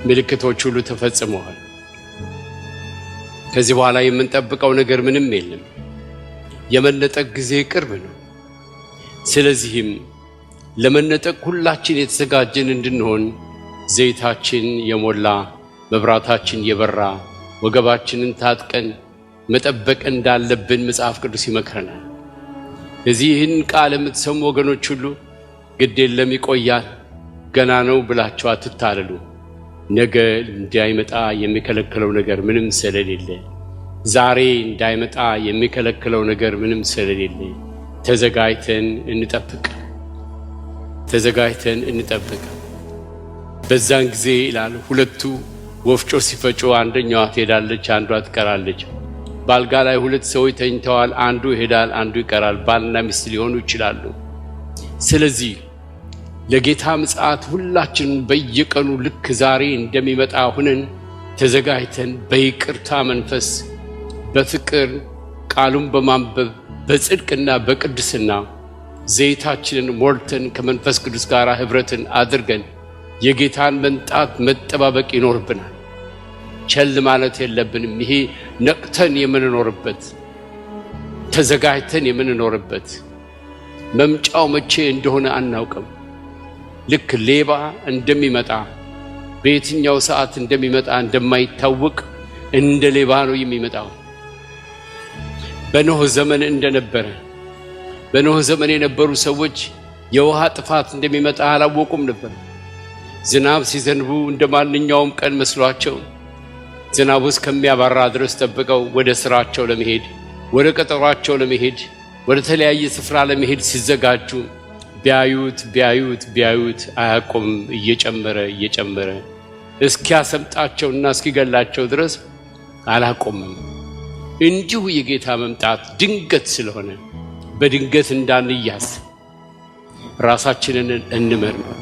ምልክቶች ሁሉ ተፈጽመዋል። ከዚህ በኋላ የምንጠብቀው ነገር ምንም የለም። የመነጠቅ ጊዜ ቅርብ ነው። ስለዚህም ለመነጠቅ ሁላችን የተዘጋጀን እንድንሆን ዘይታችን የሞላ መብራታችን የበራ ወገባችንን ታጥቀን መጠበቅ እንዳለብን መጽሐፍ ቅዱስ ይመክረናል። እዚህን ቃል የምትሰሙ ወገኖች ሁሉ ግድ የለም ይቆያል፣ ገና ነው ብላችሁ አትታለሉ። ነገ እንዳይመጣ የሚከለክለው ነገር ምንም ስለሌለ፣ ዛሬ እንዳይመጣ የሚከለክለው ነገር ምንም ስለሌለ ተዘጋጅተን እንጠብቅ። በዛን ጊዜ ይላል ሁለቱ ወፍጮ ሲፈጩ አንደኛዋ ትሄዳለች፣ አንዷ ትቀራለች። ባልጋ ላይ ሁለት ሰዎች ተኝተዋል፣ አንዱ ይሄዳል፣ አንዱ ይቀራል። ባልና ሚስት ሊሆኑ ይችላሉ። ስለዚህ ለጌታ ምጽአት ሁላችን በየቀኑ ልክ ዛሬ እንደሚመጣ ሆነን ተዘጋጅተን በይቅርታ መንፈስ በፍቅር ቃሉን በማንበብ በጽድቅና በቅድስና ዘይታችንን ሞልተን ከመንፈስ ቅዱስ ጋር ህብረትን አድርገን የጌታን መምጣት መጠባበቅ ይኖርብናል። ቸል ማለት የለብንም። ይሄ ነቅተን የምንኖርበት ተዘጋጅተን የምንኖርበት መምጫው መቼ እንደሆነ አናውቅም። ልክ ሌባ እንደሚመጣ በየትኛው ሰዓት እንደሚመጣ እንደማይታወቅ እንደ ሌባ ነው የሚመጣው። በኖህ ዘመን እንደነበረ በኖህ ዘመን የነበሩ ሰዎች የውሃ ጥፋት እንደሚመጣ አላወቁም ነበር። ዝናብ ሲዘንቡ እንደማንኛውም ቀን መስሏቸው ዝናቡ እስከሚያባራ ድረስ ጠብቀው ወደ ስራቸው ለመሄድ ወደ ቀጠሯቸው ለመሄድ ወደ ተለያየ ስፍራ ለመሄድ ሲዘጋጁ ቢያዩት አያቆምም። እየጨመረ እስኪያሰምጣቸውና እስኪገላቸው ድረስ አላቆምም። እንዲሁ የጌታ መምጣት ድንገት ስለሆነ በድንገት እንዳንያዝ ራሳችንን እንመርምር።